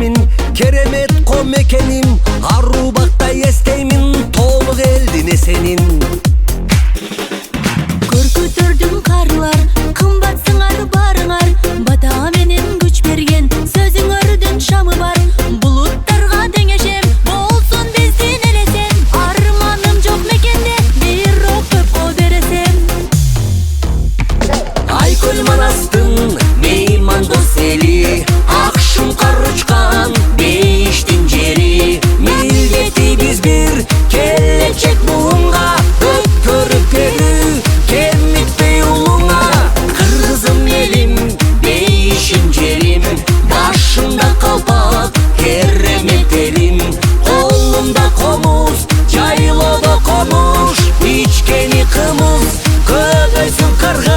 келемин, керемет ком экеним, аруу бактай эстеймин, толук элдин эсенин. Көркүтөрдүң карылар, кымбатсыңар барыңар, бата менен күч берген сөзүңөрдүн шамы бар. Булуттарга теңешем, болсун биздин элесен, арманым жок мекенде бир окуп бересем. Айкөл Манастын меймандос эли, ак шуңкар учкан бейиштин жери, милдети биз бир келечек буунга өткөрүп берүү, кемитпей улуңа. Кыргызым элим, бейишим жерим, башымда калпак, керемет элим, колумда комуз, жайлоодо комуш, ичкени кымыз, көбөйсүн кыргыз.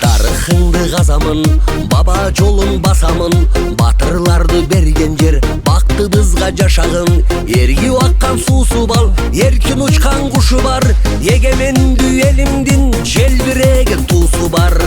Тарыхыңды казамын, баба жолун басамын, батырларды берген жер бактыбызга жашагын. Эргип аккан суусу бар, эркин учкан кушу бар, эгемендүү элимдин желбиреген туусу бар.